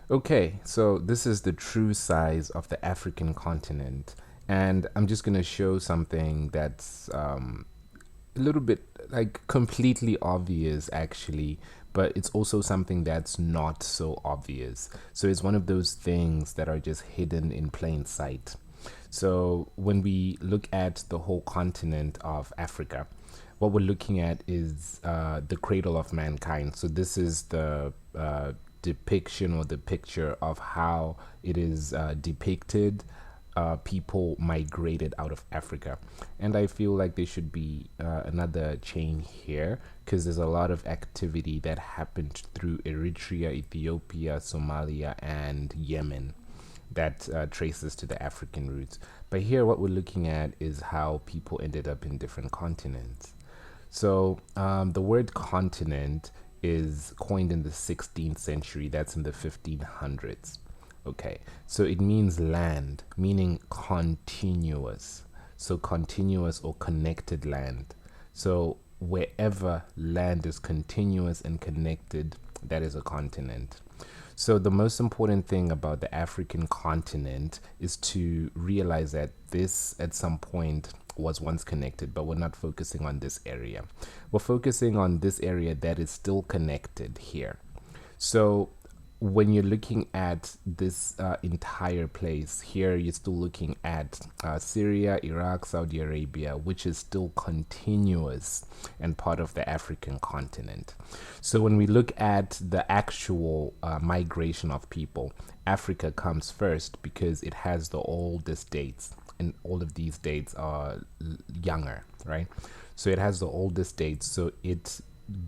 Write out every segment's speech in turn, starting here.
Okay, so this is the true size of the African continent, and I'm just gonna show something that's a little bit like completely obvious actually, but it's also something that's not so obvious. So it's one of those things that are just hidden in plain sight. So when we look at the whole continent of Africa, what we're looking at is the cradle of mankind. So this is the depiction or the picture of how it is depicted. People migrated out of Africa, and I feel like there should be another chain here because there's a lot of activity that happened through Eritrea, Ethiopia, Somalia, and Yemen that traces to the African roots. But here, what we're looking at is how people ended up in different continents. So the word continent is coined in the 16th century. That's in the 1500s. Okay, so it means land, meaning continuous. So continuous or connected land. So wherever land is continuous and connected, that is a continent. So the most important thing about the African continent is to realize that this at some point was once connected, but we're not focusing on this area. We're focusing on this area that is still connected here. So when you're looking at this entire place here, you're still looking at Syria, Iraq, Saudi Arabia, which is still continuous and part of the African continent. So when we look at the actual migration of people, Africa comes first because it has the oldest dates, and all of these dates are younger, right? So it has the oldest dates, so it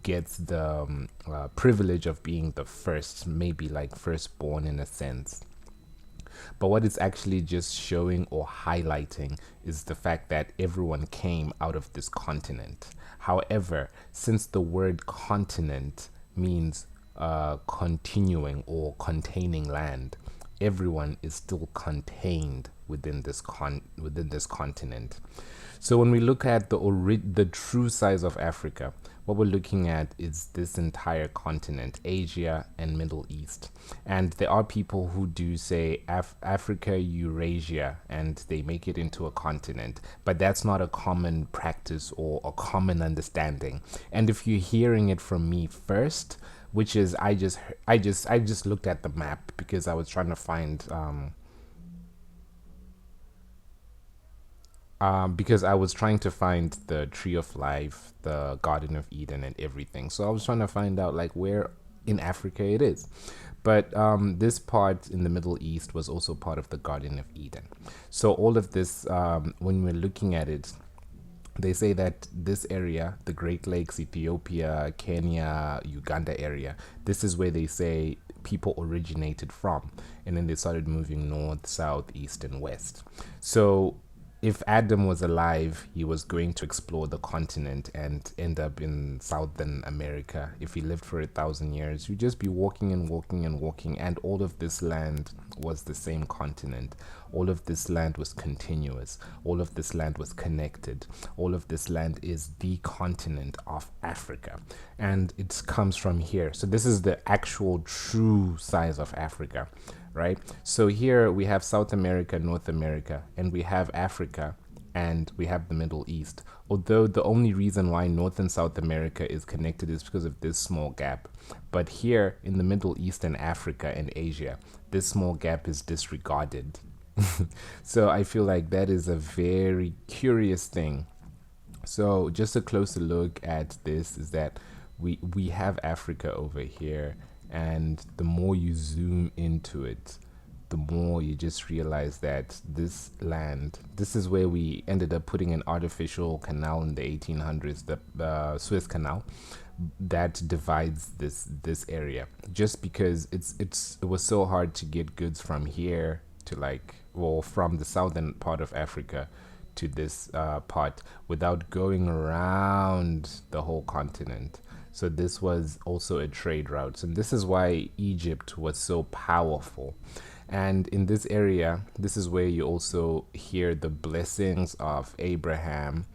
gets the privilege of being the first, maybe like firstborn in a sense. But what it's actually just showing or highlighting is the fact that everyone came out of this continent. However, since the word continent means continuing or containing land, everyone is still contained within this continent. So when we look at the true size of Africa, what we're looking at is this entire continent, Asia and Middle East. And there are people who do say Africa, Eurasia, and they make it into a continent, but that's not a common practice or a common understanding. And if you're hearing it from me first, which is I just looked at the map because I was trying to find because I was trying to find the Tree of Life, the Garden of Eden, and everything. So I was trying to find out like where in Africa it is. But this part in the Middle East was also part of the Garden of Eden. So all of this, when we're looking at it, they say that this area, the Great Lakes, Ethiopia, Kenya, Uganda area, this is where they say people originated from. And then they started moving north, south, east, and west. So if Adam was alive, he was going to explore the continent and end up in Southern America. If he lived for 1,000 years, you'd just be walking and walking and walking, and all of this land was the same continent. All of this land was continuous. All of this land was connected. All of this land is the continent of Africa, and it comes from here. So this is the actual true size of Africa, right? So here we have South America, North America, and we have Africa, and we have the Middle East. Although the only reason why North and South America is connected is because of this small gap. But here in the Middle East and Africa and Asia, this small gap is disregarded. So I feel like that is a very curious thing. So just a closer look at this is that we have Africa over here, and the more you zoom into it, the more you just realize that this land, this is where we ended up putting an artificial canal in the 1800s, the Suez Canal, that divides this area, just because it was so hard to get goods from here to from the southern part of Africa to this part without going around the whole continent. So this was also a trade route. And this is why Egypt was so powerful. And in this area, this is where you also hear the blessings of Abraham,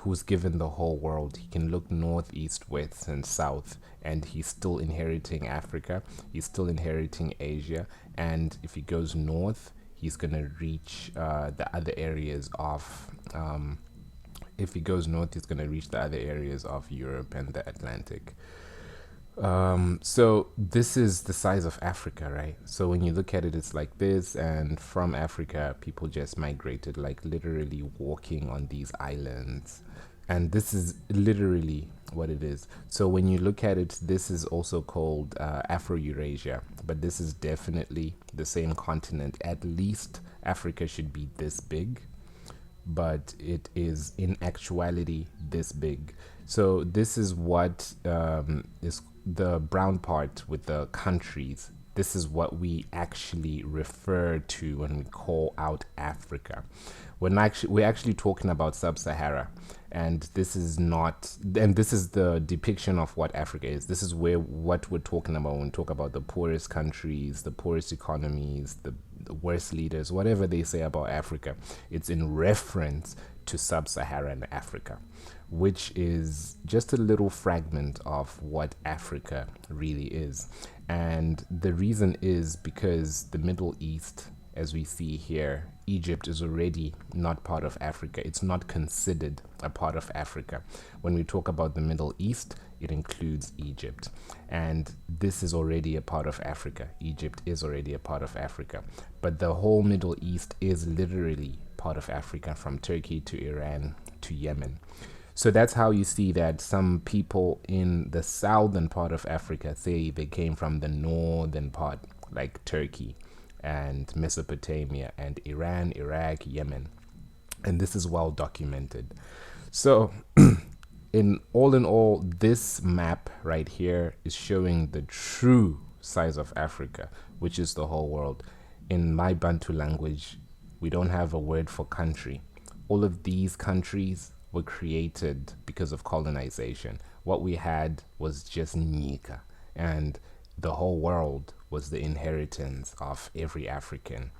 who's given the whole world, he can look north, east, west, and south, and he's still inheriting Africa. He's still inheriting Asia. And if he goes north, he's going to reach the other areas of if he goes north, he's going to reach the other areas of Europe and the Atlantic. So this is the size of Africa, right? So when you look at it, it's like this, and from Africa, people just migrated, like literally walking on these islands. And this is literally what it is. So when you look at it, this is also called Afro-Eurasia, but this is definitely the same continent. At least Africa should be this big, but it is in actuality this big. So this is what is the brown part with the countries. This is what we actually refer to when we call out Africa. We're actually talking about sub-Sahara, and this is not, and this is the depiction of what Africa is. This is what we're talking about when we talk about the poorest countries, the poorest economies, the worst leaders, whatever they say about Africa. It's in reference to sub-Saharan Africa, which is just a little fragment of what Africa really is. And the reason is because the Middle East, as we see here, Egypt is already not part of Africa. It's not considered a part of Africa. When we talk about the Middle East, it includes Egypt. And this is already a part of Africa. Egypt is already a part of Africa. But the whole Middle East is literally part of Africa, from Turkey to Iran to Yemen. So that's how you see that some people in the southern part of Africa say they came from the northern part, like Turkey and Mesopotamia and Iran, Iraq, Yemen. And this is well documented. So in all, this map right here is showing the true size of Africa, which is the whole world. In my Bantu language, we don't have a word for country. All of these countries were created because of colonization. What we had was just Nika, and the whole world was the inheritance of every African.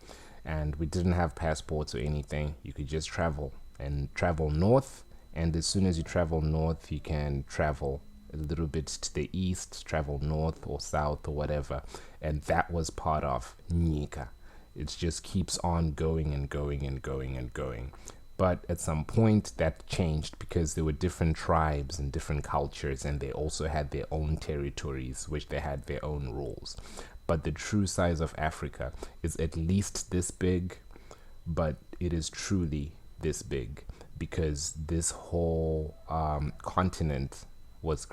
And we didn't have passports or anything. You could just travel and travel north, and as soon as you travel north, you can travel a little bit to the east, travel north or south or whatever, and that was part of Nika. It just keeps on going and going and going and going. But at some point that changed because there were different tribes and different cultures, and they also had their own territories, which they had their own rules. But the true size of Africa is at least this big, but it is truly this big because this whole continent was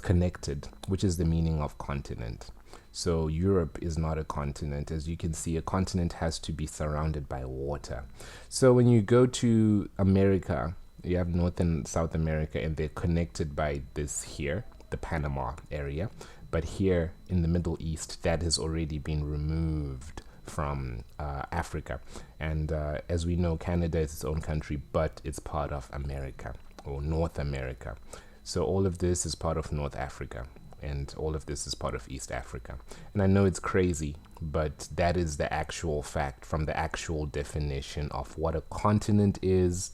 connected, which is the meaning of continent. So Europe is not a continent. As you can see, a continent has to be surrounded by water. So when you go to America, you have North and South America, and they're connected by this here, the Panama area. But here in the Middle East, that has already been removed from Africa. And as we know, Canada is its own country, but it's part of America or North America. So all of this is part of North Africa, and all of this is part of East Africa. And I know it's crazy, but that is the actual fact from the actual definition of what a continent is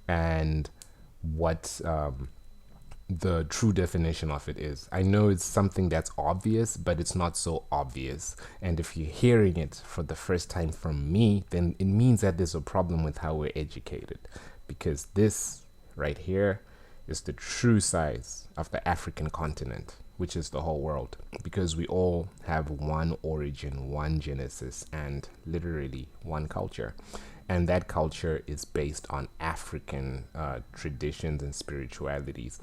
and what the true definition of it is. I know it's something that's obvious, but it's not so obvious. And if you're hearing it for the first time from me, then it means that there's a problem with how we're educated, because this right here is the true size of the African continent, which is the whole world, because we all have one origin, one genesis, and literally one culture. And that culture is based on African traditions and spiritualities.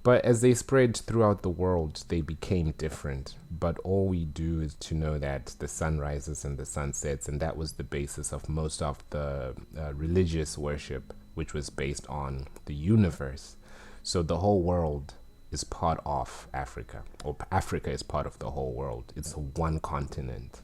But as they spread throughout the world, they became different. But all we do is to know that the sun rises and the sun sets, and that was the basis of most of the religious worship, which was based on the universe. So the whole world is part of Africa, or Africa is part of the whole world. It's one continent.